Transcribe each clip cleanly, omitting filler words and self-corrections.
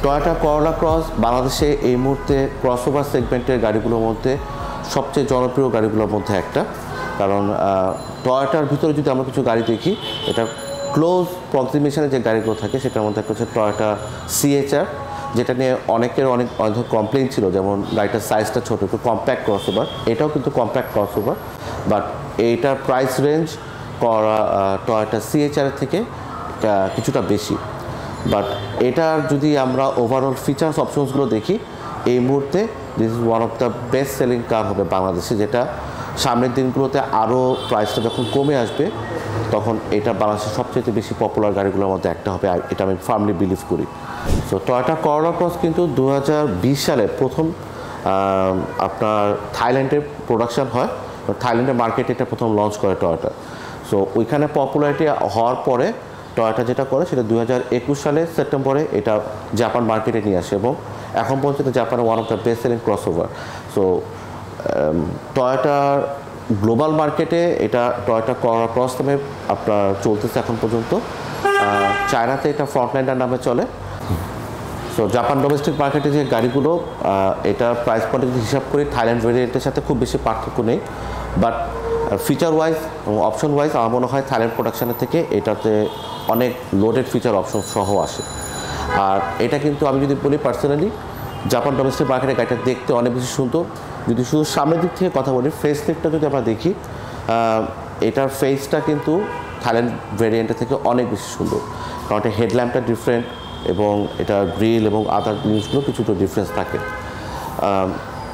Toyota করোলা cross বাংলাদেশে এই মুহূর্তে ক্রসওভার সেগমেন্টের গাড়িগুলোর মধ্যে সবচেয়ে জনপ্রিয় গাড়িগুলোর মধ্যে একটা। কারণ টয়োটার ভিতরে যদি আমরা কিছু গাড়ি দেখি, এটা ক্লোজ প্রক্সিমেশনে যে গাড়িগুলো থাকে সেটার মধ্যে একটা হচ্ছে টয়োটা CHR, যেটা নিয়ে অনেক কমপ্লেইন ছিল, যেমন গাড়িটার সাইজটা ছোটো, একটু কম্প্যাক্ট ক্রসওভার। এটাও কিন্তু কম্প্যাক্ট ক্রসওভার, বাট এইটার প্রাইস রেঞ্জ করা টয়োটা CHR থেকে কিছুটা বেশি। বাট এটার যদি আমরা ওভারঅল ফিচার্স অপশনসগুলো দেখি, এই মুহূর্তে this is one of the best selling car হবে বাংলাদেশে, যেটা সামনের দিনগুলোতে আরও প্রাইসটা যখন কমে আসবে তখন এটা বাংলাদেশের সবচেয়ে বেশি পপুলার গাড়িগুলোর মধ্যে একটা হবে, এটা আমি ফার্মলি বিলিভ করি। সো টয়োটা করোলা ক্রস কিন্তু 2020 সালে প্রথম আপনার থাইল্যান্ডে প্রোডাকশন হয়, থাইল্যান্ডের মার্কেটে এটা প্রথম লঞ্চ করে টয়োটা। সো ওইখানে পপুলারিটি হওয়ার পরে টয়োটা যেটা করে সেটা 2021 সালে সেপ্টেম্বরে এটা জাপান মার্কেটে নিয়ে আসে, এবং এখন পর্যন্ত জাপানে one of the best selling crossover. So টয়োটার গ্লোবাল মার্কেটে এটা টয়োটা করোলা ক্রস নামে আপনার চলতেছে এখন পর্যন্ত। চায়নাতে এটা ফ্রন্টলাইনার নামে চলে। সো জাপান ডোমেস্টিক মার্কেটে যে গাড়িগুলো, এটা প্রাইস পয়েন্টে যদি হিসাব করি থাইল্যান্ড ভেরিয়েন্টের সাথে খুব বেশি পার্থক্য নেই, বাট ফিচার ওয়াইজ এবং অপশন ওয়াইজ আমার মনে হয় থাইল্যান্ড প্রোডাকশানের থেকে এটাতে অনেক লোডেড ফিচার অপশন সহ আসে। আর এটা কিন্তু আমি যদি বলি পার্সোনালি, জাপান ডোমেস্টিক মার্কেটে গাড়িটা দেখতে অনেক বেশি সুন্দর। যদি শুধু সামনের দিক থেকে কথা বলি, ফেস লিফটটা যদি আমরা দেখি, এটার ফেসটা কিন্তু থাইল্যান্ড ভেরিয়েন্টের থেকে অনেক বেশি সুন্দর, কারণ এটা হেডল্যাম্পটা ডিফারেন্ট এবং এটা গ্রিল এবং আদার জিনিসগুলো কিছুটা ডিফারেন্স থাকে।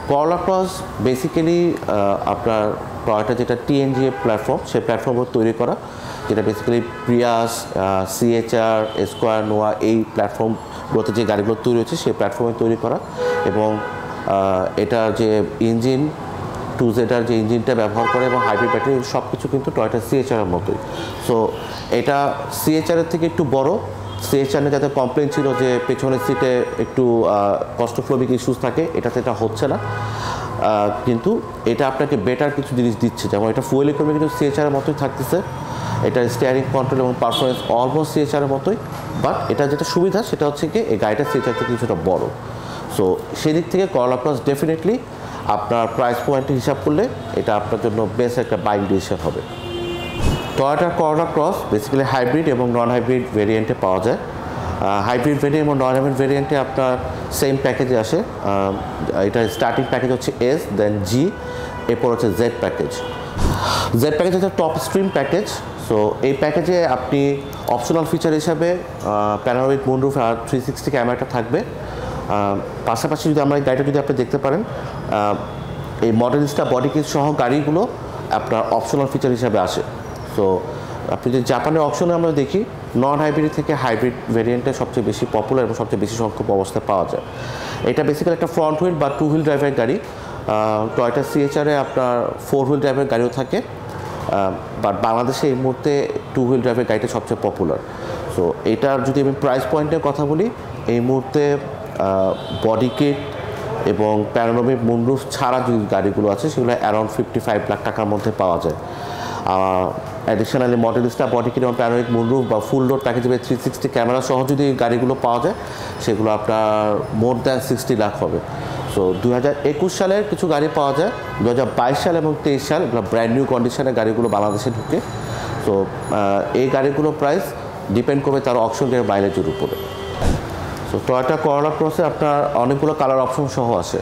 করোলা ক্রস বেসিক্যালি আপনার টয়োটা যেটা TNGA প্ল্যাটফর্ম, সেই প্ল্যাটফর্ম তৈরি করা, যেটা বেসিক্যালি প্রিয়াস, CHR, স্কোয়ার, নোয়া এই প্ল্যাটফর্মগুলোতে যে গাড়িগুলো তৈরি হচ্ছে সেই প্ল্যাটফর্মে তৈরি করা। এবং এটা যে ইঞ্জিন 2ZR যে ইঞ্জিনটা ব্যবহার করে এবং হাইব্রিড ব্যাটারি সব কিছু কিন্তু টয়োটা CHR-এর মতোই। সো এটা CHR-এর থেকে একটু বড়। CHR-এ যাতে কমপ্লেন ছিল যে পেছনের সিটে একটু কস্টোফ্লোবিক ইস্যুস থাকে, এটাতে এটা হচ্ছে না। কিন্তু এটা আপনাকে বেটার কিছু জিনিস দিচ্ছে, যেমন এটা ফুয়েল ইকোনমি কিন্তু CHR-এর মতোই থাকতেছে, এটা স্টিয়ারিং কন্ট্রোল এবং পারফরমেন্স অলমোস্ট CHR-এর মতোই। বাট এটা যেটা সুবিধা সেটা হচ্ছে কি এই গাড়িটা CHR থেকে কিছুটা বড়। সো সেদিক থেকে করোলা ক্রস ডেফিনেটলি আপনার প্রাইস পয়েন্টে হিসাব করলে এটা আপনার জন্য বেস্ট একটা বাইং ডিসিশন হবে। টয়োটা করোলা ক্রস বেসিক্যালি হাইব্রিড এবং নন হাইব্রিড ভেরিয়েন্টে পাওয়া যায়। হাইব্রিড ভেরিয়েন্ট এবং নন হাইব্রিড ভেরিয়েন্টে আপনার সেম প্যাকেজে আসে। এটা স্টার্টিং প্যাকেজ হচ্ছে S, দেন G, এরপর হচ্ছে Z প্যাকেজ। Z প্যাকেজ হচ্ছে টপ স্ট্রিম প্যাকেজ। সো এই প্যাকেজে আপনি অপশনাল ফিচার হিসাবে প্যানোরামিক মুনরুফ আর 360 ক্যামেরাটা থাকবে। পাশাপাশি যদি আমরা এই গাড়িটা যদি আপনি দেখতে পারেন, এই মডেলিস্টা বডি কিট সহ গাড়িগুলো আপনার অপশনাল ফিচার হিসাবে আসে। সো আপনি যদি জাপানের অপশনে আমরা দেখি, নন হাইব্রিড থেকে হাইব্রিড ভেরিয়েন্টে সবচেয়ে বেশি পপুলার এবং সবচেয়ে বেশি সংখ্যক অবস্থায় পাওয়া যায়। এটা বেসিক্যালি একটা ফ্রন্ট হুইল বা 2 হুইল ড্রাইভের গাড়ি। টয়োটা CHR-এ আপনার 4 হুইল ড্রাইভের গাড়িও থাকে, বাট বাংলাদেশে এই মুহূর্তে 2 হুইল ড্রাইভের গাড়িটা সবচেয়ে পপুলার। সো এটার যদি আমি প্রাইস পয়েন্টের কথা বলি, এই মুহূর্তে বডি কিট এবং প্যানোরামিক মুনরুফ ছাড়া যে গাড়িগুলো আছে সেগুলো অ্যারাউন্ড 55 লাখ টাকার মধ্যে পাওয়া যায়। অ্যাডিশনালি মডেলিস্টা বডি কিট এবং প্যানোরামিক মুনরুফ বা ফুল লোড প্যাকেজ 360 ক্যামেরা সহ যদি গাড়িগুলো পাওয়া যায় সেগুলো আপনার মোর দ্যান 60 লাখ হবে। সো 2021 সালের কিছু গাড়ি পাওয়া যায়, 2022 সাল এবং 23 সাল এগুলো ব্র্যান্ড নিউ কন্ডিশনের গাড়িগুলো বাংলাদেশে ঢুকে। সো এই গাড়িগুলোর প্রাইস ডিপেন্ড করবে তার অপশন এর মাইলেজের উপরে। সো টয়োটা করোলা ক্রসে আপনার অনেকগুলো কালার অপশন সহ আছে।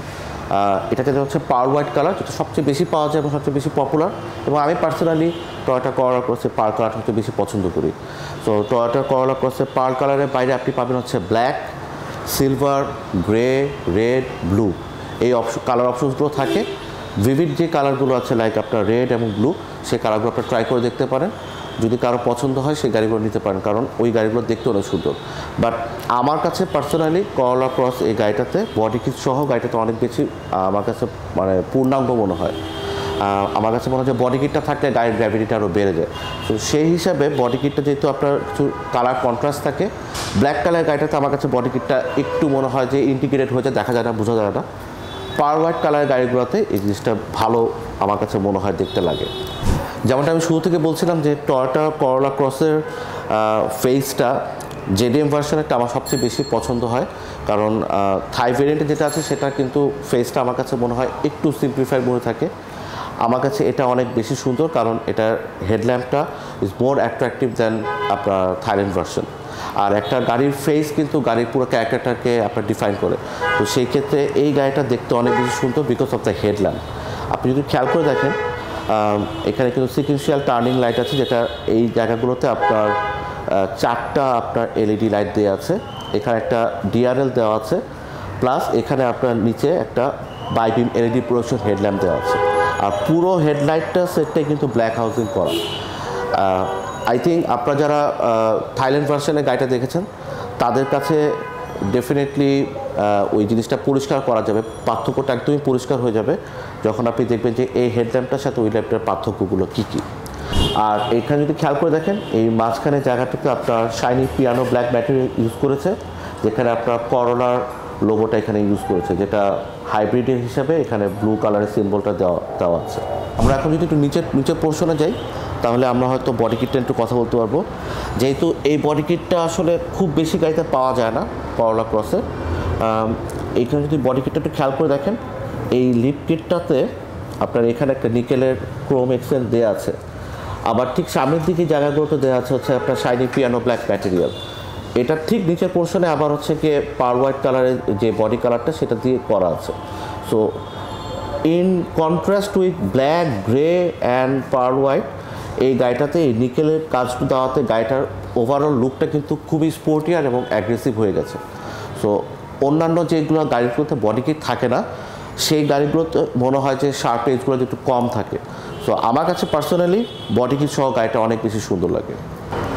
এটাতে হচ্ছে পাওয়ার হোয়াইট কালার, যেটা সবচেয়ে বেশি পাওয়া যায় এবং সবচেয়ে বেশি পপুলার, এবং আমি পার্সোনালি টয়োটা করোলা ক্রসের পাওয়ার কালারটা হচ্ছে বেশি পছন্দ করি। সো টয়োটা করোলা ক্রসের পাওয়ার কালারের বাইরে আপনি পাবেন হচ্ছে black, silver, grey, red, blue, এই কালার অপশনসগুলো থাকে। ভিভিড যে কালারগুলো আছে লাইক আপনার রেড এবং ব্লু, সেই কালারগুলো আপনার ট্রাই করে দেখতে পারেন। যদি কারো পছন্দ হয় সেই গাড়িগুলো নিতে পারেন, কারণ ওই গাড়িগুলো দেখতে অনেক সুন্দর। বাট আমার কাছে পার্সোনালি করোলা ক্রস এই গাড়িটাতে বডি কিট সহ গাড়িটাতে অনেক বেশি আমার কাছে মানে পূর্ণাঙ্গ মনে হয়। আমার কাছে মনে হয় যে বডি কিটটা থাকলে গাড়ির গ্র্যাভিটিটা আরও বেড়ে যায়। তো সেই হিসাবে বডি কিটটা যেহেতু আপনার কিছু কালার কন্ট্রাস্ট থাকে, ব্ল্যাক কালার গাড়িটাতে আমার কাছে বডি কিটটা একটু মনে হয় যে ইন্টিগ্রেট হয়ে যায়, দেখা যায় না, বোঝা যায় না। পাওয়ার হোয়াইট কালারের গাড়িগুলোতে এই জিনিসটা ভালো আমার কাছে মনে হয় দেখতে লাগে। যেমনটা আমি শুরু থেকে বলছিলাম যে টয়োটা করোলা ক্রসের ফেসটা জেডিএম ভার্সনটা আমার সবচেয়ে বেশি পছন্দ হয়, কারণ থাই ভেরিয়েন্টে যেটা আছে সেটা কিন্তু ফেসটা আমার কাছে মনে হয় একটু সিম্পলিফাই মনে থাকে। আমার কাছে এটা অনেক বেশি সুন্দর, কারণ এটার হেডল্যাম্পটা ইজ মোর অ্যাট্রাকটিভ দ্যান আপনার থাইল্যান্ড ভার্সন। আর একটা গাড়ির ফেস কিন্তু গাড়ির পুরো ক্যারেক্টারটাকে আপনার ডিফাইন করে। তো সেই ক্ষেত্রে এই গাড়িটা দেখতে অনেক বেশি সুন্দর বিকজ অফ দ্য হেডল্যাম্প। আপনি যদি খেয়াল করে দেখেন, এখানে কিন্তু সিকুয়েন্সিয়াল টার্নিং লাইট আছে, যেটা এই জায়গাগুলোতে আপনার 4টা আপনার এলইডি লাইট দেওয়া আছে। এখানে একটা ডিআরএল দেওয়া আছে, প্লাস এখানে আপনার নিচে একটা বাইবিম এলইডি প্রোজেকশন হেডল্যাম্প দেওয়া আছে। আর পুরো হেডলাইটটা সেটটাই কিন্তু ব্ল্যাক হাউসিং করা। আই থিঙ্ক আপনারা যারা থাইল্যান্ড ভার্সনের গাড়িটা দেখেছেন তাদের কাছে ডেফিনেটলি ওই জিনিসটা পরিষ্কার করা যাবে, পার্থক্যটা একদমই পরিষ্কার হয়ে যাবে যখন আপনি দেখবেন যে এই হেডল্যাম্পটার সাথে ওই ল্যাম্পটার পার্থক্যগুলো কী কী। আর এখানে যদি খেয়াল করে দেখেন, এই মাঝখানে জায়গাটাতে আপনার shiny piano black material use করেছে, যেখানে আপনার করোলার লোগোটা এখানে ইউজ করেছে, যেটা হাইব্রিডের হিসাবে এখানে ব্লু কালারের সিম্বলটা দেওয়া আছে। আমরা এখন যদি একটু নিচের পোর্শনে যাই, তাহলে আমরা হয়তো বডি কিটটা একটু কথা বলতে পারবো। যেহেতু এই বডি কিটটা আসলে খুব বেশি গাড়িতে পাওয়া যায় না করোলা ক্রসে। এইখানে যদি বডি কিটটা একটু খেয়াল করে দেখেন, এই লিপ কিটটাতে আপনার এখানে একটা নিকেলের ক্রোম এক্সেল দেওয়া আছে, আবার ঠিক সামনের দিকে জায়গাগুলোতে দেওয়া আছে হচ্ছে আপনার শাইনি পিয়ানো ব্ল্যাক ম্যাটেরিয়াল। এটার ঠিক নিচের পোর্শনে আবার হচ্ছে গিয়ে পার হোয়াইট কালারের যে বডি কালারটা সেটা দিয়ে করা আছে। So in contrast with black, grey and per white, এই গাড়িটাতে এই নিকেলের কাজটা দেওয়াতে গাড়িটার ওভারঅল লুকটা কিন্তু খুবই স্পোর্টিয়ার এবং অ্যাগ্রেসিভ হয়ে গেছে। সো অন্যান্য যেগুলো গাড়িগুলোতে বডি কিট থাকে না, সেই গাড়িগুলোতে মনে হয় যে শার্প এজগুলো একটু কম থাকে। সো আমার কাছে পার্সোনালি বডি কিট সহ গাড়িটা অনেক বেশি সুন্দর লাগে।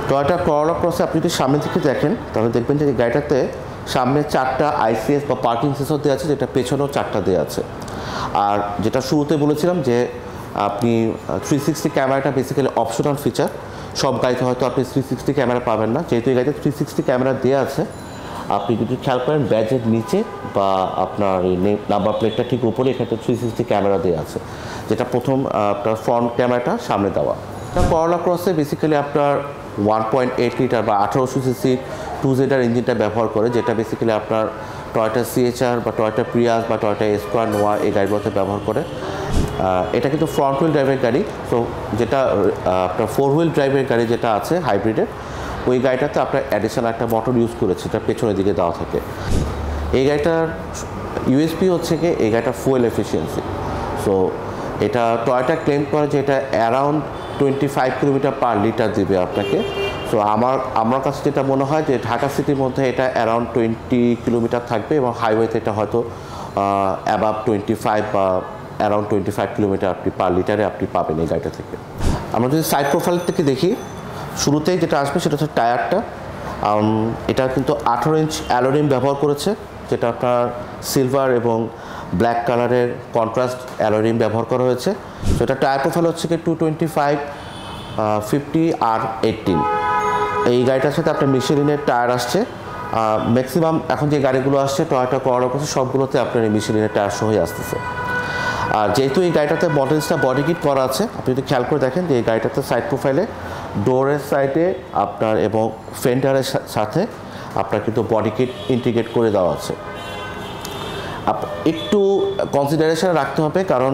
টয়োটা করোলা ক্রসে আপনি যদি সামনের দিকে দেখেন, তাহলে দেখবেন যে গাড়িটাতে সামনে 4টা আইসিএস বা পার্কিং সেন্সর দেওয়া আছে, যেটা পেছনেও 4টা দেওয়া আছে। আর যেটা শুরুতে বলেছিলাম যে আপনি 360 ক্যামেরাটা বেসিক্যালি অপশনাল ফিচার। সব গাড়িতে হয়তো আপনি 360 ক্যামেরা পাবেন না, যেহেতু এই গাড়িতে 360 ক্যামেরা দেওয়া আছে। আপনি যদি খেয়াল করেন ব্যাজের নিচে বা আপনার এই নাম্বার প্লেটটা ঠিক উপরে এখানে 360 ক্যামেরা দেওয়া আছে, যেটা প্রথম আপনার ফ্রন্ট ক্যামেরাটা সামনে দেওয়া। করোলা ক্রসে বেসিক্যালি আপনার 1.8 লিটার বা 1800 সিসি 2ZR ইঞ্জিনটা ব্যবহার করে, যেটা বেসিক্যালি আপনার টয়োটা সিএচআর বা টয়োটা প্রিয়াস বা টয়োটা এস্কোয়ার নোয়া এই গাড়িগুলোতে ব্যবহার করে। এটা কিন্তু ফ্রন্ট হুইল ড্রাইভের গাড়ি। তো যেটা আপনার 4 হুইল ড্রাইভের গাড়ি যেটা আছে হাইব্রিডের, ওই গাড়িটাতে আপনার অ্যাডিশনাল একটা মোটর ইউজ করেছে, যেটা পেছনের দিকে দেওয়া থাকে। এই গাড়িটার ইউএসপি হচ্ছে কি এই গাড়িটার ফুয়েল এফিসিয়েন্সি। সো এটা টয়োটা ক্লেম করে যে এটা অ্যারাউন্ড 25 কিলোমিটার পার লিটার দিবে আপনাকে। সো আমার কাছে যেটা মনে হয় যে ঢাকা সিটির মধ্যে এটা অ্যারাউন্ড 20 কিলোমিটার থাকবে, এবং হাইওয়েতে এটা হয়তো অ্যাবাভ 25 বা অ্যারাউন্ড 25 কিলোমিটার আপনি পার লিটারে আপনি পাবেন এই গাড়িটা থেকে। আমরা যদি সাইড প্রোফাইল থেকে দেখি, শুরুতেই যেটা আসবে সেটা হচ্ছে টায়ারটা। এটা কিন্তু 18 ইঞ্চ অ্যালোরিম ব্যবহার করেছে, যেটা আপনার সিলভার এবং ব্ল্যাক কালারের কন্ট্রাস্ট অ্যালোরিম ব্যবহার করা হয়েছে। তো এটা টায়ার প্রোফাইল হচ্ছে কি 225, 50 আর 18। এই গাড়িটার সাথে আপনার মিশেলিনের টায়ার আসছে। ম্যাক্সিমাম এখন যে গাড়িগুলো আসছে টয়োটা করোলা ক্রসে সবগুলোতে আপনার এই মিশেলিনের টায়ার সহই আসতেছে। আর যেহেতু এই গাড়িটাতে মডেলসটা বডি কিট করা আছে, আপনি যদি খেয়াল করে দেখেন যে এই গাড়িটাতে সাইড প্রোফাইলে ডোরের সাইডে আপনার এবং ফেন্ডারের সাথে আপনার কিন্তু বডি কিট ইন্টিগ্রেট করে দেওয়া আছে। একটু কনসিডারেশনে রাখতে হবে, কারণ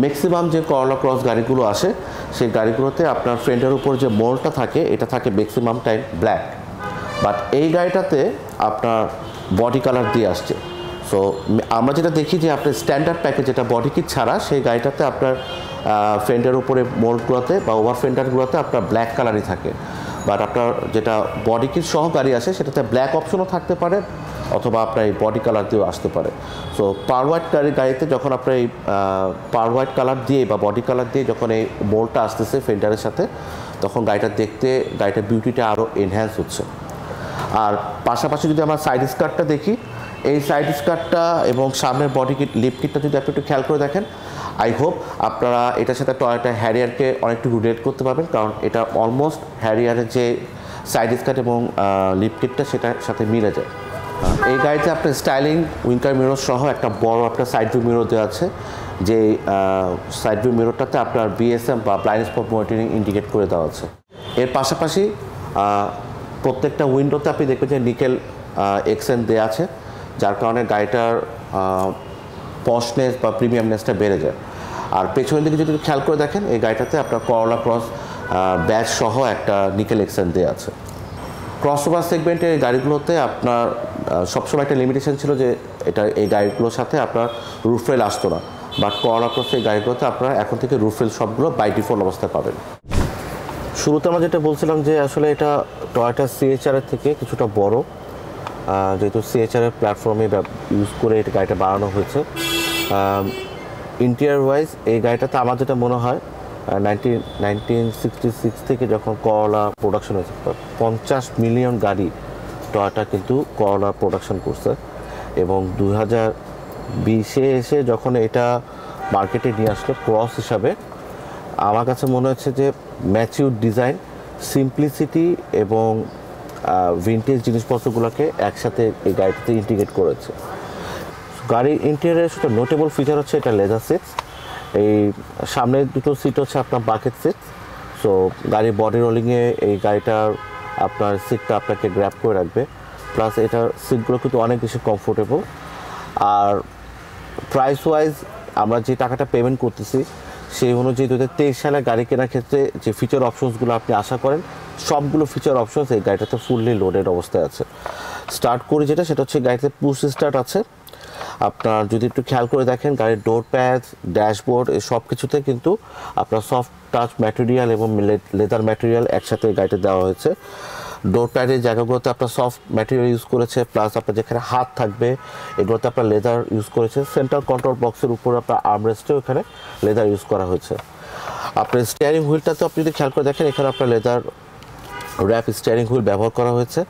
ম্যাক্সিমাম যে করোলা ক্রস গাড়িগুলো আসে সেই গাড়িগুলোতে আপনার ফ্রেন্ডের উপর যে মোল্ডটা থাকে এটা থাকে ম্যাক্সিমাম টাইম ব্ল্যাক, বাট এই গাড়িটাতে আপনার বডি কালার দিয়ে আসছে। সো আমরা যেটা দেখি যে আপনার স্ট্যান্ডার্ড প্যাকেজ যেটা বডি কিট ছাড়া, সেই গাড়িটাতে আপনার ফ্রেন্ডের উপরে মোল্ডগুলোতে বা ওভার ফেন্ডারগুলোতে আপনার ব্ল্যাক কালারই থাকে। বাট আপনার যেটা বডি কিট সহ গাড়ি আসে সেটাতে ব্ল্যাক অপশনও থাকতে পারে, অথবা আপনার এই বডি কালার দিয়েও আসতে পারে। সো পার হোয়াইট গাড়িতে যখন আপনার এই পার হোয়াইট কালার দিয়ে বা বডি কালার দিয়ে যখন এই মোল্ডটা আসতেছে ফেন্ডারের সাথে, তখন গাড়িটার বিউটিটা আরও এনহ্যান্স হচ্ছে। আর পাশাপাশি যদি আমরা সাইড স্কার্টটা দেখি, এই সাইড স্কার্টটা এবং সামনের বডি কিট লিপ কিটটা যদি আপনি একটু খেয়াল করে দেখেন, আই হোপ আপনারা এটার সাথে টয়োটা হ্যারিয়ারকে অনেকটু রিলেট করতে পারবেন, কারণ এটা অলমোস্ট হ্যারিয়ারের যে সাইড স্কার্ট এবং লিপ কিটটা সেটার সাথে মিলে যায়। এই গাড়িতে আপনার স্টাইলিং উইঙ্কার মিরর সহ একটা বড় আপনার সাইড ভিউ মিরর দেওয়া আছে, যে সাইড ভিউ মিররটাতে আপনার বিএসএম বা ব্লাইন্ড স্পট মনিটরিং ইন্ডিকেট করে দেওয়া আছে। এর পাশাপাশি প্রত্যেকটা উইন্ডোতে আপনি দেখবেন যে নিকেল এক্সেন্ট দেওয়া আছে, যার কারণে গাড়িটার পশনেস বা প্রিমিয়ামনেসটা বেড়ে যায়। আর পেছনের দিকে যদি খেয়াল করে দেখেন, এই গাড়িটাতে আপনার করোলা ক্রস ব্যাজ সহ একটা নিকেল এক্সেন্ট দেওয়া আছে। ক্রসওভার সেগমেন্টের গাড়িগুলোতে আপনার সবসময় একটা লিমিটেশন ছিল যে এই গাড়িগুলোর সাথে আপনার রুফরেল আসতো না, বাট করোলা ক্রস এই গাড়িগুলোতে আপনারা এখন থেকে রুফরেল সবগুলো বাই ডিফল্ট অবস্থায় পাবেন। শুরুতে আমরা যেটা বলছিলাম যে আসলে এটা টয়োটা সিএচআরের থেকে কিছুটা বড়, যেহেতু সিএচআরের প্ল্যাটফর্মে ইউজ করে এই গাড়িটা বানানো হয়েছে। ইন্টেরিয়র ওয়াইজ এই গাড়িটাতে আমার যেটা মনে হয় 1966 থেকে যখন করোলা প্রোডাকশন হয়েছে, 50 মিলিয়ন গাড়ি টয়োটা কিন্তু করোলা প্রোডাকশন করছে, এবং 2020-এ এসে যখন এটা মার্কেটে নিয়ে আসলো ক্রস হিসাবে, আমার কাছে মনে হচ্ছে যে ম্যাচিউর ডিজাইন, সিম্পলিসিটি এবং ভিন্টেজ জিনিসপত্রগুলোকে একসাথে এই গাড়িটাতে ইন্টিগ্রেট করেছে। গাড়ির ইন্টেরিয়রের সাথে নোটেবল ফিচার হচ্ছে এটা লেদার সিটস। এই সামনের দুটো সিট হচ্ছে আপনার বাকেট সিট। সো গাড়ির বডি রোলিংয়ে এই গাড়িটার আপনার সিটটা আপনাকে গ্র্যাব করে রাখবে, প্লাস এটার সিটগুলো কিন্তু অনেক বেশি কমফোর্টেবল। আর প্রাইস ওয়াইজ আমরা যে টাকাটা পেমেন্ট করতেছি সেই অনুযায়ী 2023 সালে গাড়ি কেনার ক্ষেত্রে যে ফিচার অপশনসগুলো আপনি আশা করেন, সবগুলো ফিচার অপশনস এই গাড়িটাতে ফুললি লোডেড অবস্থায় আছে। স্টার্ট করি সেটা হচ্ছে গাড়িতে পুশ স্টার্ট আছে। আপনার যদি একটু খেয়াল করে দেখেন, গাড়ির ডোর প্যাড, ড্যাশবোর্ড, এই সব কিছুতে কিন্তু আপনার সফট টাচ ম্যাটেরিয়াল এবং লেদার ম্যাটেরিয়াল একসাথে গাড়িতে দেওয়া হয়েছে। ডোর প্যাডের জায়গাগুলোতে আপনার সফট ম্যাটেরিয়াল ইউজ করেছে, প্লাস আপনার যেখানে হাত থাকবে এগুলোতে আপনার লেদার ইউজ করেছে। সেন্ট্রাল কন্ট্রোল বক্সের উপর আপনার আর্মরেস্টেও এখানে লেদার ইউজ করা হয়েছে। আপনার স্টিয়ারিং হুইলটাতে আপনি যদি খেয়াল করে দেখেন, এখানে আপনার লেদার র্যাপ স্টিয়ারিং হুইল ব্যবহার করা হয়েছে।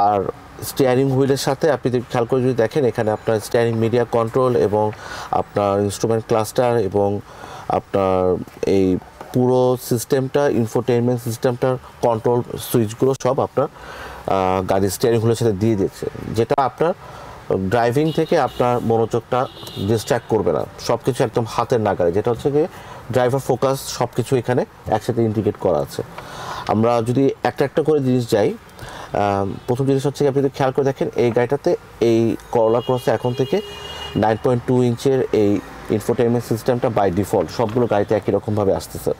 আর স্টিয়ারিং হুইলের সাথে আপনি যদি খেয়াল করে যদি দেখেন, এখানে আপনার স্টিয়ারিং মিডিয়া কন্ট্রোল এবং আপনার ইনস্ট্রুমেন্ট ক্লাস্টার এবং আপনার এই পুরো সিস্টেমটা, ইনফোটেইনমেন্ট সিস্টেমটার কন্ট্রোল সুইচগুলো সব আপনার গাড়ির স্টিয়ারিং হুইলের সাথে দিয়ে দিচ্ছে, যেটা আপনার ড্রাইভিং থেকে আপনার মনোযোগটা ডিস্ট্র্যাক্ট করবে না। সব কিছু একদম হাতের নাগালে, যেটা হচ্ছে কি ড্রাইভার ফোকাস, সব কিছু এখানে একসাথে ইন্টিগ্রেট করা আছে। আমরা যদি একটা একটা করে জিনিস যাই, প্রথম জিনিস হচ্ছে আপনি যদি খেয়াল করে দেখেন, এই গাড়িটাতে এই করোলা ক্রসে এখন থেকে 9.2 ইঞ্চের এই ইনফোটেইনমেন্ট সিস্টেমটা বাই ডিফল্ট সবগুলো গাড়িতে একই রকমভাবে আসতেছে।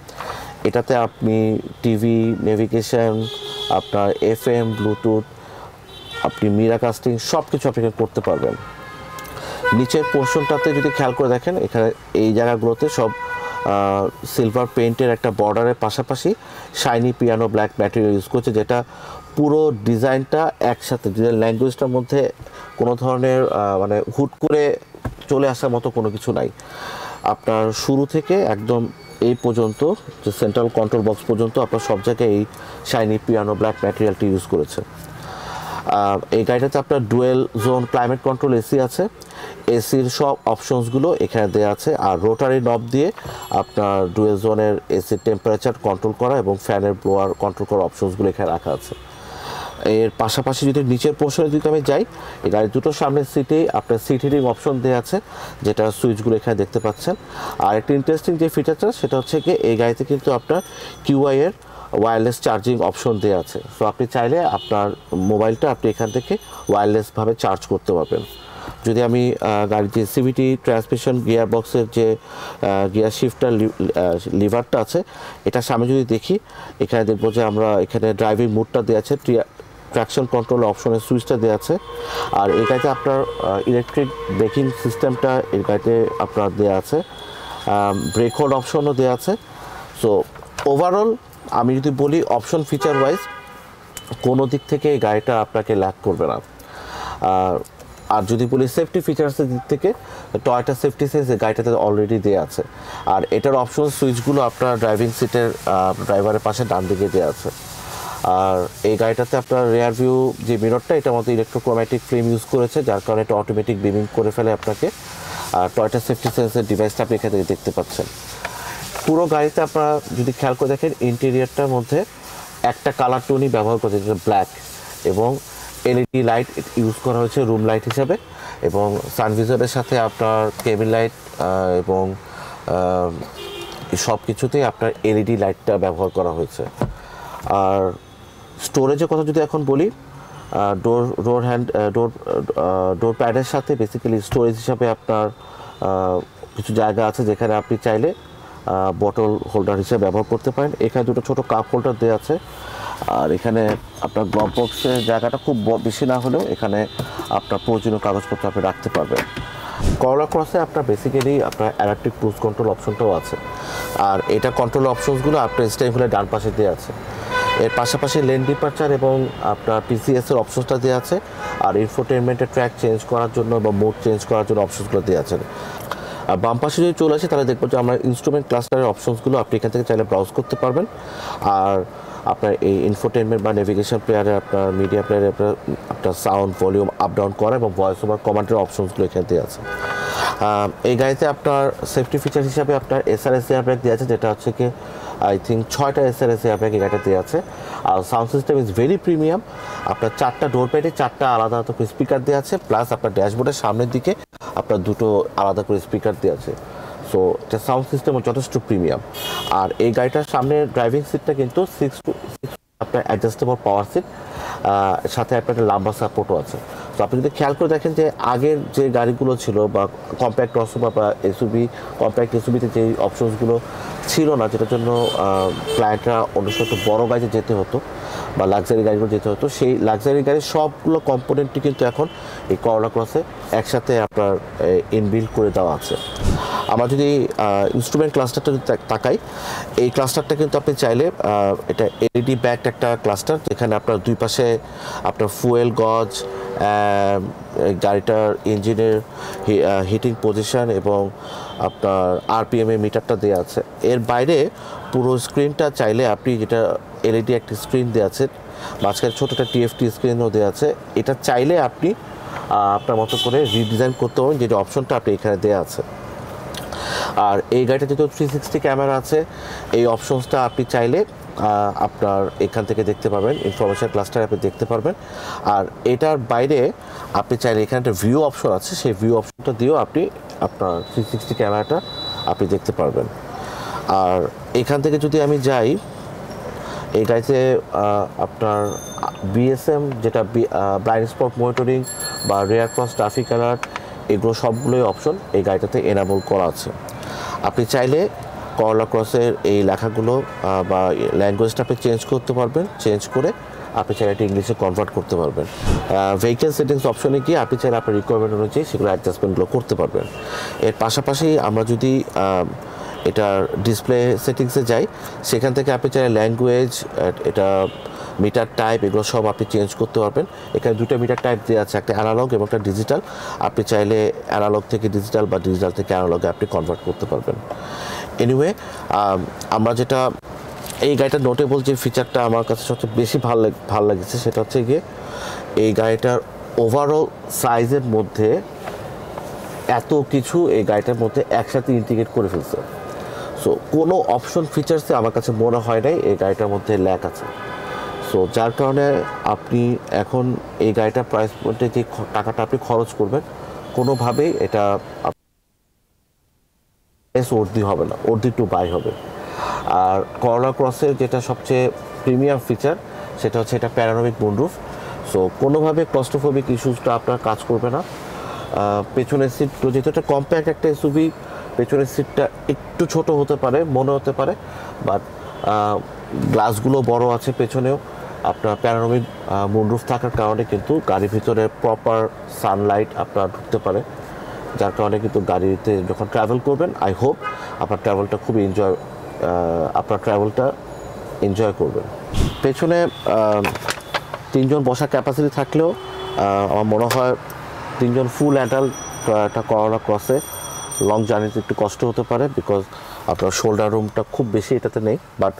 এটাতে আপনি টিভি, নেভিগেশন, আপনার FM, ব্লুটুথ, আপনি মিরা কাস্টিং সব কিছু আপনি করতে পারবেন। নিচের পোর্শনটাতে যদি খেয়াল করে দেখেন, এখানে এই জায়গাগুলোতে সব সিলভার পেইন্টের একটা বর্ডারের পাশাপাশি shiny piano black material use করছে, যেটা পুরো ডিজাইনটা একসাথে, ডিজাইন ল্যাঙ্গুয়েজটার মধ্যে কোনো ধরনের মানে হুট করে চলে আসার মতো কোনো কিছু নাই। আপনার শুরু থেকে একদম এই পর্যন্ত, যে সেন্ট্রাল কন্ট্রোল বক্স পর্যন্ত আপনার সব জায়গায় এই শাইনি পিয়ানো ব্ল্যাক ম্যাটেরিয়ালটি ইউজ করেছে। এই গাড়িটাতে আপনার dual zone climate control AC আছে। এসির সব অপশনসগুলো এখানে দেওয়া আছে। আর রোটারি নব দিয়ে আপনার ডুয়েল জোনের এসির টেম্পারেচার কন্ট্রোল করা এবং ফ্যানের ব্লোয়ার কন্ট্রোল করার অপশনসগুলো এখানে রাখা আছে। এর পাশাপাশি যদি নিচের পোর্শনে যদি আমি যাই, এই গাড়ির দুটো সামনের সিটেই আপনার সিট হিটিং অপশন দেওয়া আছে, যেটা সুইচগুলো এখানে দেখতে পাচ্ছেন। আর একটা ইন্টারেস্টিং যে ফিচারটা সেটা হচ্ছে কি, এই গাড়িতে কিন্তু আপনার QI এর ওয়্যারলেস চার্জিং অপশন দেওয়া আছে। সো আপনি চাইলে আপনার মোবাইলটা আপনি এখান থেকে ওয়্যারলেসভাবে চার্জ করতে পারবেন। যদি আমি গাড়ির যে CVT ট্রান্সমিশন গিয়ার বক্সের যে গিয়ার শিফটার লিভারটা আছে, এটার সামনে যদি দেখি, এখানে দেখবো যে আমরা এখানে ড্রাইভিং মোডটা দেওয়া আছে, ট্র্যাকশন কন্ট্রোল অপশনের সুইচটা দেওয়া আছে। আর এই গাড়িতে আপনার ইলেকট্রিক ব্রেকিং সিস্টেমটা এই গাড়িতে আপনার দেওয়া আছে, ব্রেক হোল্ড অপশনও দেওয়া আছে। সো ওভারঅল আমি যদি বলি অপশন ফিচার ওয়াইজ কোনো দিক থেকে এই গাড়িটা আপনাকে ল্যাক করবে না। আর যদি বলি সেফটি ফিচার্সের দিক থেকে, টয়োটা সেফটি সেন্স এই গাড়িটাতে অলরেডি দেওয়া আছে। আর এটার অপশন সুইচগুলো আপনার ড্রাইভিং সিটের ড্রাইভারের পাশে ডান দিকে দেওয়া আছে। আর এই গাড়িটাতে আপনার রেয়ার ভিউ যে মিররটা, এটার মধ্যে ইলেকট্রোক্রোম্যাটিক ফ্রেম ইউজ করেছে, যার কারণে এটা অটোমেটিক বিমিং করে ফেলে আপনাকে। আর টয়োটা সেফটি সেন্সের ডিভাইসটা আপনি এখানে দেখতে পাচ্ছেন। পুরো গাড়িতে আপনারা যদি খেয়াল করে দেখেন, ইন্টেরিয়রটার মধ্যে একটা কালার টোনই ব্যবহার করেছে, যেটা ব্ল্যাক, এবং LED লাইট ইউজ করা হয়েছে রুম লাইট হিসাবে, এবং সানভিজরের সাথে আপনার কেবিন লাইট এবং সব কিছুতেই আপনার LED লাইটটা ব্যবহার করা হয়েছে। আর স্টোরেজের কথা যদি এখন বলি, ডোর প্যাডের সাথে বেসিক্যালি স্টোরেজ হিসাবে আপনার কিছু জায়গা আছে যেখানে আপনি চাইলে বটল হোল্ডার হিসেবে ব্যবহার করতে পারেন। এখানে দুটো ছোট কাপ হোল্ডার দেওয়া আছে, আর এখানে আপনার গ্লভ বক্সের জায়গাটা খুব বেশি না হলেও এখানে আপনার প্রয়োজনীয় কাগজপত্র আপনি রাখতে পারবেন। করোলা ক্রসে আপনার বেসিক্যালি আপনার অ্যাডাপটিভ ক্রুজ কন্ট্রোল অপশনটাও আছে, আর এটা কন্ট্রোল অপশনসগুলো আপনার স্টিয়ারিং হুইলের ডান পাশে দেওয়া আছে। এর পাশাপাশি লেন ডিপারচার এবং আপনার পিসিএস এর অপশনসটা দেওয়া আছে, আর ইনফোটেনমেন্টের ট্র্যাক চেঞ্জ করার জন্য বা মোড চেঞ্জ করার জন্য অপশনসগুলো দেওয়া আছে। আর বাম পাশে যদি চলে আসে তাহলে দেখবো যে আমরা ইনস্ট্রুমেন্ট ক্লাস্টারের অপশনসগুলো আপনি এখান থেকে চাইলে ব্রাউজ করতে পারবেন। আর আপনার এই ইনফোটেনমেন্ট বা নেভিগেশন প্লেয়ারে আপনার মিডিয়া প্লেয়ারে আপনার সাউন্ড ভলিউম আপ ডাউন করা এবং ভয়েস ওভার কমান্ডের অপশনসগুলো এখানে দেওয়া আছে। এই গাড়িতে আপনার সেফটি ফিচার হিসাবে আপনার এসআরএস এয়ারব্যাগ দেওয়া আছে, যেটা হচ্ছে কি আই থিঙ্ক 6টা এসআরএস এয়ারব্যাগ এই গাড়িটা দেওয়া আছে। আর sound system is very premium. আপনার 4টা ডোর প্যাডে 4টা আলাদা আলাদা করে স্পিকার দেওয়া আছে, প্লাস আপনার ড্যাশবোর্ডের সামনের দিকে আপনার 2টো আলাদা করে স্পিকার দেওয়া আছে। সো এটা সাউন্ড সিস্টেমও যথেষ্ট প্রিমিয়াম। আর এই গাড়িটার সামনে ড্রাইভিং সিটটা কিন্তু 6 আপনার অ্যাডজাস্টেবল পাওয়ার সিট, সাথে আপনার একটা লাম্বা সাপোর্টও আছে। তো আপনি যদি খেয়াল করে দেখেন যে আগের যে গাড়িগুলো ছিল বা কম্প্যাক্ট ক্রসওভার বা এসইউভি, কম্প্যাক্ট এসইউভিতে যে অপশনসগুলো ছিল না, যেটার জন্য ক্লায়েন্টরা অন্য সময় একটু বড়ো গাড়িতে যেতে হতো বা লাক্সারি গাড়িগুলো যেতে হতো, সেই লাক্সারি গাড়ির সবগুলো কম্পোনেন্টই কিন্তু এখন এই করোলা ক্রসে একসাথে আপনার ইনবিল্ড করে দেওয়া আছে। আমরা যদি ইনস্ট্রুমেন্ট ক্লাস্টারটা যদি তাকাই, এই ক্লাস্টারটা কিন্তু আপনি চাইলে এটা এলইডি ব্যাকড একটা ক্লাস্টার, যেখানে আপনার দুই পাশে আপনার ফুয়েল গজ, গাড়িটার ইঞ্জিনের হিটিং পজিশন এবং আপনার আরপিএম এর মিটারটা দেওয়া আছে। এর বাইরে পুরো স্ক্রিনটা চাইলে আপনি, যেটা এলইডি একটা স্ক্রিন দেওয়া আছে, মাঝখানে ছোটো একটা টিএফটি স্ক্রিনও দেওয়া আছে, এটা চাইলে আপনি আপনার মতো করে রিডিজাইন করতে পারবেন, যেটা অপশনটা আপনি এখানে দেওয়া আছে। আর এই গাড়িটা যেহেতু 360 ক্যামেরা আছে, এই অপশনসটা আপনি চাইলে আপনার এখান থেকে দেখতে পাবেন, ইনফরমেশন ক্লাস্টার আপনি দেখতে পারবেন। আর এটার বাইরে আপনি চাইলে এখানে একটা ভিউ অপশন আছে, সেই ভিউ অপশনটা দিয়েও আপনি আপনার 360 ক্যামেরাটা আপনি দেখতে পারবেন। আর এখান থেকে যদি আমি যাই, এই গাড়িতে আপনার বিএসএম, যেটা ব্লাইন্ড স্পট মনিটরিং বা রেয়ার ক্রস ট্রাফিক অ্যালার্ট, এগুলো সবগুলোই অপশন এই গাড়িটাতে এনাবল করা আছে। আপনি চাইলে করোলা ক্রসের এই লেখাগুলো বা ল্যাঙ্গুয়েজটা আপনি চেঞ্জ করতে পারবেন, চেঞ্জ করে আপনি চাইলে এটা ইংলিশে কনভার্ট করতে পারবেন। ভেহিকেল সেটিংস অপশনে গিয়ে আপনি চাইলে আপনার রিকোয়ারমেন্ট অনুযায়ী সেগুলো অ্যাডজাস্টমেন্টগুলো করতে পারবেন। এর পাশাপাশি আমরা যদি এটার ডিসপ্লে সেটিংসে যাই, সেখান থেকে আপনি চাইলে ল্যাঙ্গুয়েজ, এটা মিটার টাইপ, এগুলো সব আপনি চেঞ্জ করতে পারবেন। এখানে দুটো মিটার টাইপ দেওয়া আছে, একটা অ্যানালগ এবং একটা ডিজিটাল। আপনি চাইলে অ্যানালগ থেকে ডিজিটাল বা ডিজিটাল থেকে অ্যানালগে আপনি কনভার্ট করতে পারবেন। এনিওয়ে, আমরা যেটা এই গাড়িটার নোটেবল যে ফিচারটা আমার কাছে সবচেয়ে বেশি ভালো লেগেছে, সেটা হচ্ছে গিয়ে এই গাড়িটার ওভারঅল সাইজের মধ্যে এত কিছু এই গাড়িটার মধ্যে একসাথে ইন্টিগ্রেট করে ফেলছে। সো কোনো অপশন ফিচার্সে আমার কাছে মনে হয় নাই এই গাড়িটার মধ্যে ল্যাক আছে। সো যার কারণে আপনি এখন এই গাড়িটার প্রাইস পয়েন্টে যে টাকাটা আপনি খরচ করবেন, কোনোভাবেই এটা ওর্দি হবে না, ওর্দি টু বাই হবে। আর করোলা ক্রসের যেটা সবচেয়ে প্রিমিয়াম ফিচার, সেটা হচ্ছে এটা প্যানোরামিক মুনরুফ। সো কোনোভাবে ক্লস্ট্রোফোবিক ইস্যুসটা আপনার কাজ করবে না। পেছনের সিটগুলো, যেহেতু একটা কম্প্যাক্ট একটা এসইউভি, পেছনের সিটটা একটু ছোট হতে পারে, মনে হতে পারে, বাট গ্লাসগুলো বড় আছে পেছনেও। আপনার প্যানোরামিক মুনরুফ থাকার কারণে কিন্তু গাড়ির ভিতরে প্রপার সানলাইট আপনার ঢুকতে পারে, যার কারণে কিন্তু গাড়িতে যখন ট্রাভেল করবেন, আই হোপ আপনার ট্রাভেলটা খুব এনজয় করবেন। পেছনে 3 জন বসার ক্যাপাসিটি থাকলেও আমার মনে হয় 3 জন ফুল অ্যাডাল্ট একটা করোলা ক্রসে লং জার্নিতে একটু কষ্ট হতে পারে, বিকজ আপনার শোল্ডার রুমটা খুব বেশি এটাতে নেই, বাট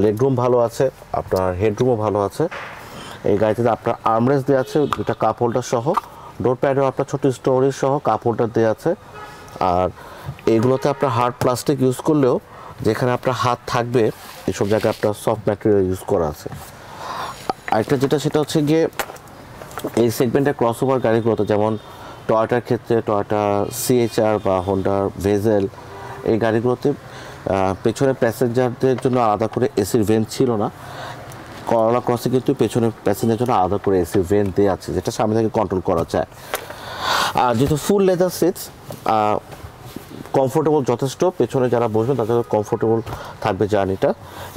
লেগ রুম ভালো আছে, আপনার হেডরুমও ভালো আছে। এই গাড়িতে আপনার আর্মরেস্ট দেওয়া আছে, 2টা কাপ হোল্ডার সহ, ডোর প্যাডেও আপনার ছোটো স্টোরেজ সহ কাপ হোল্ডার দেওয়া আছে। আর এইগুলোতে আপনার হার্ড প্লাস্টিক ইউজ করলেও যেখানে আপনার হাত থাকবে এইসব জায়গায় আপনার সফট ম্যাটেরিয়াল ইউজ করা আছে। আরেকটা যেটা, সেটা হচ্ছে গিয়ে এই সেগমেন্টের ক্রসওভার গাড়িগুলোতে, যেমন টয়োটার ক্ষেত্রে টয়োটা সিএচআর বা হোন্ডার ভেজেল, এই গাড়িগুলোতে পেছনে প্যাসেঞ্জারদের জন্য আলাদা করে এসির ভেন্ট ছিল না। করলা ক্রসে কিন্তু পেছনে প্যাসেঞ্জারের জন্য আলাদা করে এসি ভেন্ট দেওয়া আছে, যেটা সামনে থেকে কন্ট্রোল করা যায়। আর যেহেতু ফুল লেদার সিটস, কমফোর্টেবল যথেষ্ট, পেছনে যারা বসবেন তাদের কমফোর্টেবল থাকবে জার্নিটা।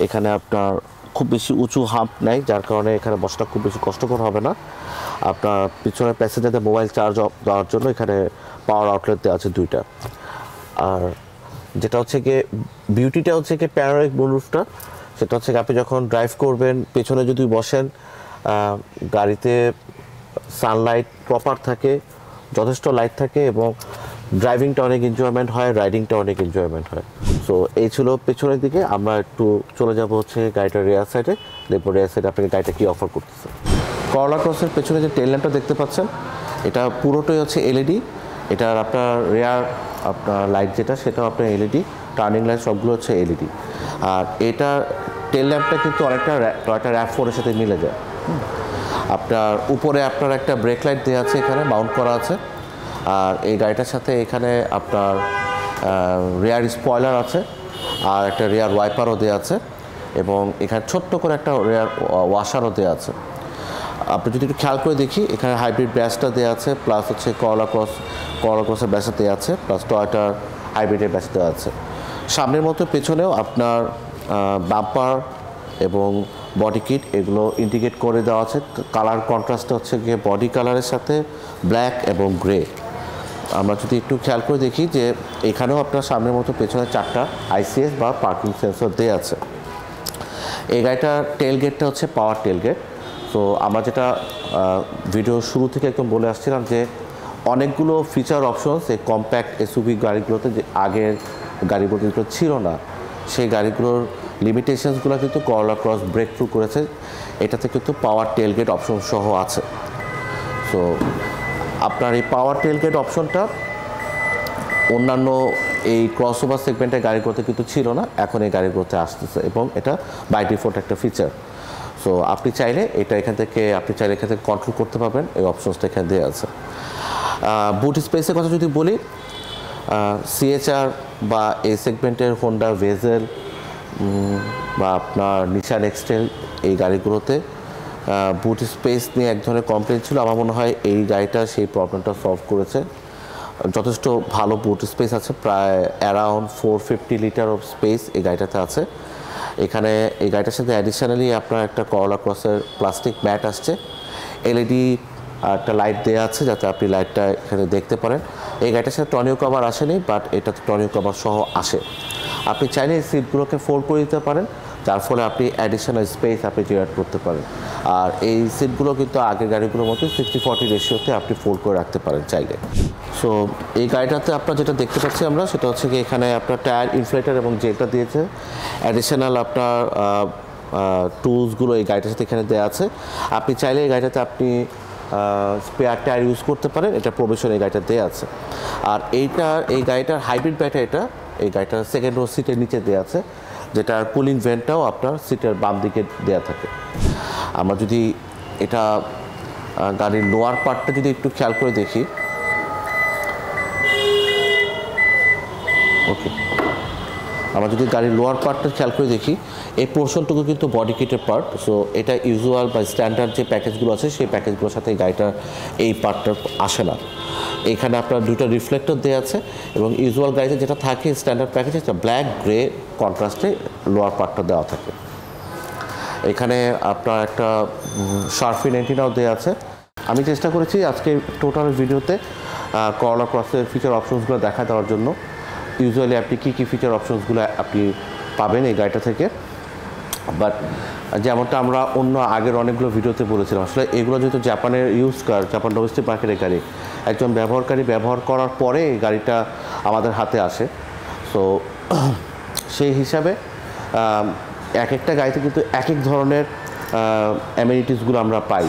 এখানে আপনার খুব বেশি উঁচু হাম্প নেই, যার কারণে এখানে বসাটা খুব বেশি কষ্টকর হবে না। আপনার পিছনে প্যাসেঞ্জারদের মোবাইল চার্জ দেওয়ার জন্য এখানে পাওয়ার আউটলেট দেওয়া আছে 2টা। আর যেটা হচ্ছে গিয়ে বিউটিটা হচ্ছে গিয়ে প্যানোরামিক মুনরুফটা, সেটা হচ্ছে আপনি যখন ড্রাইভ করবেন পেছনে যদি বসেন, গাড়িতে সানলাইট প্রপার থাকে, যথেষ্ট লাইট থাকে এবং ড্রাইভিংটা অনেক এনজয়মেন্ট হয়, রাইডিংটা অনেক এনজয়মেন্ট হয়। সো এই ছিল পেছনের দিকে। আমরা একটু চলে যাব হচ্ছে গাড়িটার রেয়ার সাইডে, দেখবো রেয়ার সাইডে আপনাকে গাড়িটা কী অফার করতেছে। করলা ক্রসের পেছনে যে টেল ল্যাম্পটা দেখতে পাচ্ছেন, এটা পুরোটাই হচ্ছে এলইডি। এটার আপনার রেয়ার আপনার লাইট যেটা, সেটাও আপনার এলইডি, টার্নিং লাইট সবগুলো হচ্ছে এলইডি। আর এটা টেল ল্যাম্পটা কিন্তু অনেকটা টয়োটা RAV4 এর সাথে মিলে যায়। আপনার উপরে আপনার একটা ব্রেক লাইট দেওয়া আছে, এখানে মাউন্ট করা আছে। আর এই গাড়িটার সাথে এখানে আপনার রেয়ার স্পয়লার আছে, আর একটা রেয়ার ওয়াইপারও দেওয়া আছে, এবং এখানে ছোট্ট করে একটা রেয়ার ওয়াশারও দেওয়া আছে। আপনি যদি একটু খেয়াল করে দেখি, এখানে হাইব্রিড ব্যাসটা দেওয়া আছে, প্লাস হচ্ছে করলা ক্রসের ব্যাসটা দেওয়া আছে, প্লাস টয়োটার হাইব্রিডের ব্যাস দেওয়া আছে। সামনের মতো পেছনেও আপনার বাম্পার এবং বডি কিট এগুলো ইন্ডিকেট করে দেওয়া আছে। কালার কন্ট্রাস্টটা হচ্ছে গিয়ে বডি কালারের সাথে ব্ল্যাক এবং গ্রে। আমরা যদি একটু খেয়াল করে দেখি যে এখানেও আপনার সামনের মতো পেছনে 4টা ICS বা পার্কিং সেন্সর দেওয়া আছে। এই গাড়িটার টেল গেটটা হচ্ছে পাওয়ার টেল গেট। তো আমরা যেটা ভিডিও শুরু থেকে একদম বলে আসছিলাম যে অনেকগুলো ফিচার অপশনস এই কম্প্যাক্ট SUV গাড়িগুলোতে যে আগের গাড়িগুলো যেগুলো ছিল না, সেই গাড়িগুলোর লিমিটেশনসগুলো কিন্তু করলা ক্রস ব্রেক থ্রু করেছে। এটাতে কিন্তু পাওয়ার টেল গেট অপশন সহ আছে। সো আপনার এই পাওয়ার টেল গেট অপশনটা অন্যান্য এই ক্রসওভার সেগমেন্টের গাড়িগুলোতে কিন্তু ছিল না, এখন এই গাড়িগুলোতে আসতেছে এবং এটা বাই ডিফল্ট একটা ফিচার। সো আপনি চাইলে এখান থেকে কন্ট্রোল করতে পারবেন, এই অপশনসটা এখানে দেওয়া আছে। বুট স্পেসের কথা যদি বলি, CHR বা এই সেগমেন্টের হোন্ডা ভেজেল বা আপনার নিশান এক্সটেল এই গাড়িগুলোতে বুট স্পেস নিয়ে এক ধরনের কমপ্লেন ছিল। আমার মনে হয় এই গাড়িটা সেই প্রবলেমটা সলভ করেছে। যথেষ্ট ভালো বুট স্পেস আছে, প্রায় অ্যারাউন্ড 450 লিটার অফ স্পেস এই গাড়িটাতে আছে। এখানে এই গাড়িটার সাথে অ্যাডিশনালি আপনার একটা করলা ক্রসের প্লাস্টিক ম্যাট আসছে, LED একটা লাইট দেওয়া আছে যাতে আপনি লাইটটা এখানে দেখতে পারেন। এই গাড়িটার সাথে টর্নিও কভার আসেনি, বাট এটাতে টর্নিও কভার সহ আসে। আপনি চাইলে এই সিটগুলোকে ফোল্ড করে দিতে পারেন, যার ফলে আপনি অ্যাডিশনাল স্পেস আপনি জেনারেট করতে পারেন। আর এই সিটগুলো কিন্তু আগের গাড়িগুলোর মতো 60-40 রেশিওতে আপনি ফোল্ড করে রাখতে পারেন চাইলে। সো এই গাড়িটাতে আপনার যেটা দেখতে পাচ্ছি আমরা, সেটা হচ্ছে কি এখানে আপনার টায়ার ইনফ্লেটার এবং জেলটা দিয়েছে। অ্যাডিশনাল আপনার টুলসগুলো এই গাড়িটার সাথে এখানে দেওয়া আছে। আপনি চাইলে এই গাড়িটাতে আপনি স্পেয়ার টায়ার ইউজ করতে পারেন, এটা প্রভিশন এই গাড়িটা দেওয়া আছে। আর এই গাড়িটার হাইব্রিড ব্যাটারি এই গাড়িটার সেকেন্ড রো সিটের নিচে দেওয়া আছে, যেটার কুলিং ভেন্টটাও আপনার সিটের বাম দিকে দেওয়া থাকে। আমরা যদি এটা গাড়ির লোয়ার পার্টটা যদি একটু খেয়াল করে দেখি, ওকে, আমরা যদি গাড়ির লোয়ার পার্টটা খেয়াল করে দেখি, এই পোর্শনটুকু কিন্তু বডি কিটের পার্ট। সো এটা ইউজুয়াল বা স্ট্যান্ডার্ড যে প্যাকেজগুলো আছে সেই প্যাকেজগুলোর সাথে এই গাড়িটার এই পার্টটা আসে না। এখানে আপনার 2টা রিফ্লেক্টর দেওয়া আছে এবং ইউজুয়াল গাড়িতে যেটা থাকে স্ট্যান্ডার্ড প্যাকেজে ব্ল্যাক গ্রে কন্ট্রাস্টে লোয়ার পার্টটা দেওয়া থাকে। এখানে আপনার একটা শার্ফিন অ্যান্টিনাও দেওয়া আছে। আমি চেষ্টা করেছি আজকে টোটাল ভিডিওতে করলা ক্রসের ফিচার অপশনসগুলো দেখা দেওয়ার জন্য। ইউজুয়ালি আপনি কী ফিচার অপশনসগুলো আপনি পাবেন এই গাড়িটা থেকে, বাট যেমনটা আমরা অন্য আগের অনেকগুলো ভিডিওতে বলেছিলাম, আসলে এগুলো যেহেতু জাপানের জাপান ডোমেস্টিক মার্কেটের গাড়ি, একজন ব্যবহারকারী ব্যবহার করার পরে এই গাড়িটা আমাদের হাতে আসে। সো সেই হিসাবে এক একটা গাড়িতে কিন্তু এক এক ধরনের অ্যামেনিটিসগুলো আমরা পাই।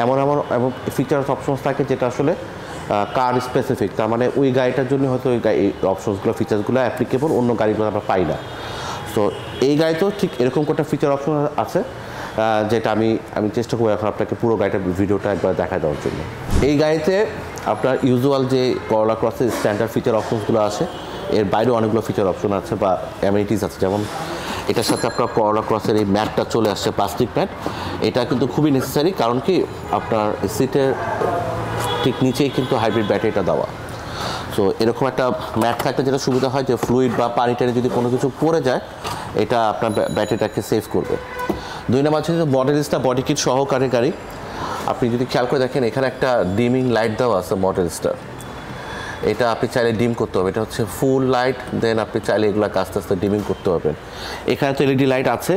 এমন এমন ফিচার্স অপশনস থাকে যেটা আসলে কার স্পেসিফিক, তার মানে ওই গাড়িটার জন্য হয়তো এই অপশনসগুলো ফিচার্সগুলো অ্যাপ্লিকেবল, অন্য গাড়িগুলো আমরা পাই না। সো এই গাড়িতেও ঠিক এরকম একটা ফিচার অপশন আছে, যেটা আমি চেষ্টা করবো এখন আপনাকে পুরো গাড়িটার ভিডিওটা একবার দেখা দেওয়ার জন্য। এই গাড়িতে আপনার ইউজুয়াল যে করলা ক্রসের স্ট্যান্ডার্ড ফিচার অপশনসগুলো আছে, এর বাইরেও অনেকগুলো ফিচার অপশন আছে বা অ্যামেনিটিস আছে। যেমন এটার সাথে আপনার করলা ক্রসের এই ম্যাটটা চলে আসছে, প্লাস্টিক ম্যাট। এটা কিন্তু খুবই নেসেসারি, কারণ কি আপনার সিটের ঠিক নিচেই কিন্তু হাইব্রিড ব্যাটারিটা দেওয়া। সো এরকম একটা ম্যাট থাকলে যেটা সুবিধা হয় যে ফ্লুইড বা পানি টানি যদি কোনো কিছু পড়ে যায়, এটা আপনার ব্যাটারিটাকে সেভ করবে। 2 নম্বর হচ্ছে মডেলিস্টা বডি কিট সহকারে গাড়ি। আপনি যদি খেয়াল করে দেখেন, এখানে একটা ডিমিং লাইট দেওয়া আছে মডেলিস্টার। এটা আপনি চাইলে ডিম করতে হবে, এটা হচ্ছে ফুল লাইট, দেন আপনি চাইলে এগুলো আস্তে আস্তে ডিমিং করতে পারবেন। এখানে তো এলইডি লাইট আছে,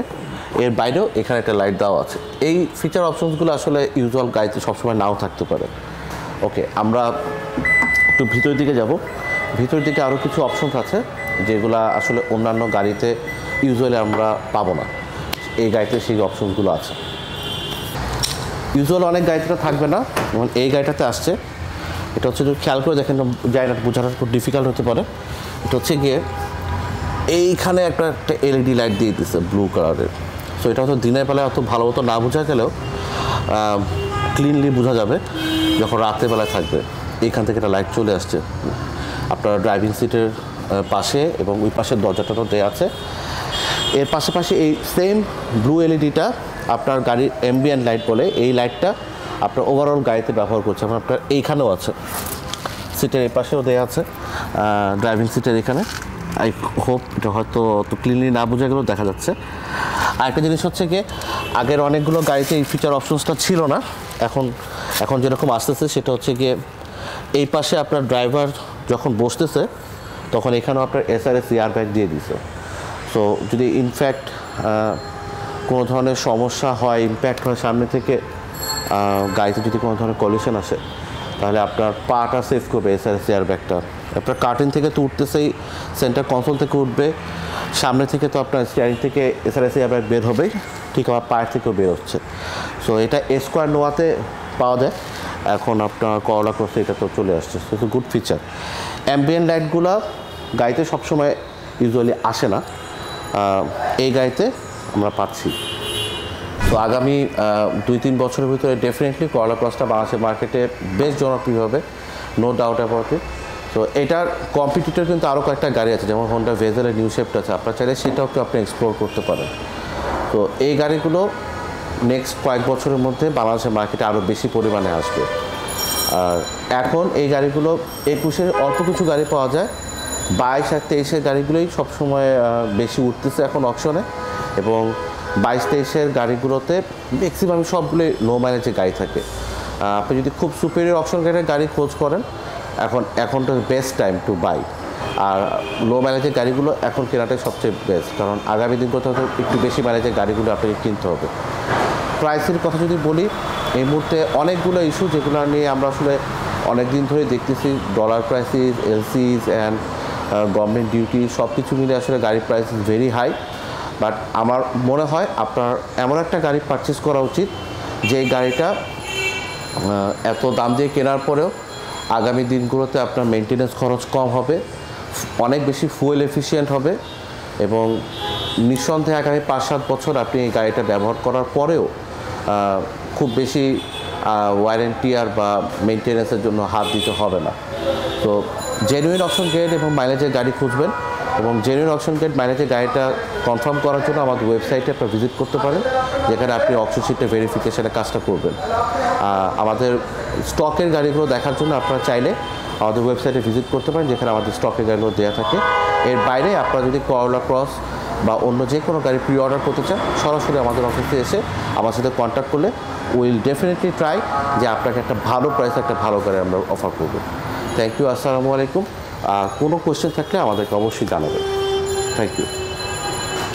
এর বাইরেও এখানে একটা লাইট দেওয়া আছে। এই ফিচার অপশনসগুলো আসলে ইউজুয়াল গাড়িতে সবসময় নাও থাকতে পারে। ওকে, আমরা একটু ভিতরের দিকে যাব। ভিতরের দিকে আরও কিছু অপশনস আছে যেগুলো আসলে অন্যান্য গাড়িতে ইউজুয়ালি আমরা পাবো না, এই গাড়িতে সেই অপশনসগুলো আছে। ইউজুয়াল অনেক গাড়িতে থাকবে না, যেমন এই গাড়িটাতে আসছে। এটা হচ্ছে যদি খেয়াল করে দেখেন, জায়গাটা বোঝানো খুব ডিফিকাল্ট হতে পারে। এটা হচ্ছে গিয়ে এইখানে একটা এলইডি লাইট দিয়ে দিচ্ছে ব্লু কালারের। সো এটা হয়তো দিনের বেলায় অত ভালো মতো না বোঝা গেলেও ক্লিনলি বোঝা যাবে যখন রাতের বেলায় থাকবে। এইখান থেকে একটা লাইট চলে আসছে আপনার ড্রাইভিং সিটের পাশে, এবং ওই পাশের দরজাটাও দেওয়া আছে। এর পাশাপাশি এই সেম ব্লু এলইডিটা আপনার গাড়ির অ্যাম্বিয়েন্ট লাইট বলে, এই লাইটটা আপনার ওভারঅল গাড়িতে ব্যবহার করছে। এবং আপনার এইখানেও আছে, সিটের এই পাশেও দেওয়া আছে, ড্রাইভিং সিটের এখানে। আই হোপ এটা হয়তো অত ক্লিনলি না বোঝা গেলেও দেখা যাচ্ছে। আরেকটা জিনিস হচ্ছে কি, আগের অনেকগুলো গাড়িতে এই ফিচার অপশনসটা ছিল না, এখন যেরকম আসতেছে সেটা হচ্ছে গিয়ে এই পাশে আপনার ড্রাইভার যখন বসতেছে তখন এখানেও আপনার এসআরএস এয়ার ব্যাগ দিয়ে দিছে। সো যদি ইনফ্যাক্ট কোনো ধরনের সমস্যা হয়, ইম্প্যাক্ট হয় সামনে থেকে, গাড়িতে যদি কোনো ধরনের কলিশন আসে, তাহলে আপনার পাটা সেভ করবে এসআরএস এয়ার ব্যাগটা। আপনার কার্টেন থেকে তো উঠতেছেই, সেন্টার কনসোল থেকে উঠবে, সামনে থেকে তো আপনার স্টিয়ারিং থেকে এসআরএস এয়ার ব্যাগ বের হবেই, ঠিক আমার পায়ের থেকেও বের হচ্ছে। সো এটা স্কোয়ার নোয়াতে পাওয়া যায়, এখন আপনার করলা ক্রসে এটা তো চলে আসছে। So it's good feature. Ambient লাইটগুলো গাড়িতে সবসময় ইউজুয়ালি আসে না, এই গাড়িতে আমরা পাচ্ছি। তো আগামী 2-3 বছরের ভিতরে ডেফিনেটলি করলা ক্রসটা বাংলাদেশের মার্কেটে বেশ জনপ্রিয় হবে, নো ডাউট অ্যাবাউট ইট। তো এটার কম্পিটিটর কিন্তু আরও কয়েকটা গাড়ি আছে, যেমন হোন্ডা ভেজেলের নিউ শেপটা আছে, আপনার চাইলে সেটাও একটু আপনি এক্সপ্লোর করতে পারেন। তো এই গাড়িগুলো নেক্সট কয়েক বছরের মধ্যে বাংলাদেশের মার্কেটে আরও বেশি পরিমাণে আসবে। আর এখন এই গাড়িগুলো 21-এর অল্প কিছু গাড়ি পাওয়া যায়, 22 আর 23-এর গাড়িগুলোই সবসময় বেশি উঠতেছে এখন অকশনে, এবং 22-23-এর গাড়িগুলোতে ম্যাক্সিমাম সবগুলোই লো মাইলেজের গাড়ি থাকে। আপনি যদি খুব সুপিরিয়র অপশন গ্রেডের গাড়ি খোঁজ করেন, এখন তো বেস্ট টাইম টু বাই। আর লো মাইলেজের গাড়িগুলো এখন কেনাটাই সবচেয়ে বেস্ট, কারণ আগামী দিনগুলোতে হয়তো একটু বেশি মাইলেজের গাড়িগুলো আপনাকে কিনতে হবে। প্রাইসের কথা যদি বলি, এই মুহূর্তে অনেকগুলো ইস্যু যেগুলো নিয়ে আমরা আসলে অনেক দিন ধরে দেখতেছি, dollar prices, LCs and government duty সব কিছু মিলে আসলে গাড়ির price is very high. But আমার মনে হয় আপনার এমন একটা গাড়ি পারচেস করা উচিত যে গাড়িটা এত দাম দিয়ে কেনার পরেও আগামী দিনগুলোতে আপনার মেনটেন্যান্স খরচ কম হবে, অনেক বেশি ফুয়েল এফিশিয়েন্ট হবে, এবং নিঃসন্দেহে আগামী 5-7 বছর আপনি এই গাড়িটা ব্যবহার করার পরেও খুব বেশি ওয়ারেন্টি আর বা মেনটেন্যান্সের জন্য হাত দিতে হবে না। তো জেনুইন অপশন গ্রেড এবং মাইলেজের গাড়ি খুঁজবেন, এবং জেনুইন অপশন গ্রেড মাইলেজের গাড়িটা কনফার্ম করার জন্য আমাদের ওয়েবসাইটে আপনার ভিজিট করতে পারেন, যেখানে আপনি অপশন শিটে ভেরিফিকেশনের কাজটা করবেন। আমাদের স্টকের গাড়িগুলো দেখার জন্য আপনারা চাইলে আমাদের ওয়েবসাইটে ভিজিট করতে পারেন, যেখানে আমাদের স্টকের গাড়িগুলো দেওয়া থাকে। এর বাইরে আপনারা যদি করলা ক্রস বা অন্য যে কোনো গাড়ি প্রি অর্ডার করতে চান, সরাসরি আমাদের অফিসে এসে আমার সাথে কন্ট্যাক্ট করলে উইল ডেফিনেটলি ট্রাই যে আপনাকে একটা ভালো প্রাইসে একটা ভালো গাড়ি আমরা অফার করব। থ্যাংক ইউ, আসসালামু আলাইকুম। কোনো কোয়েশ্চেন থাকলে আমাদেরকে অবশ্যই জানাবেন। Thank you.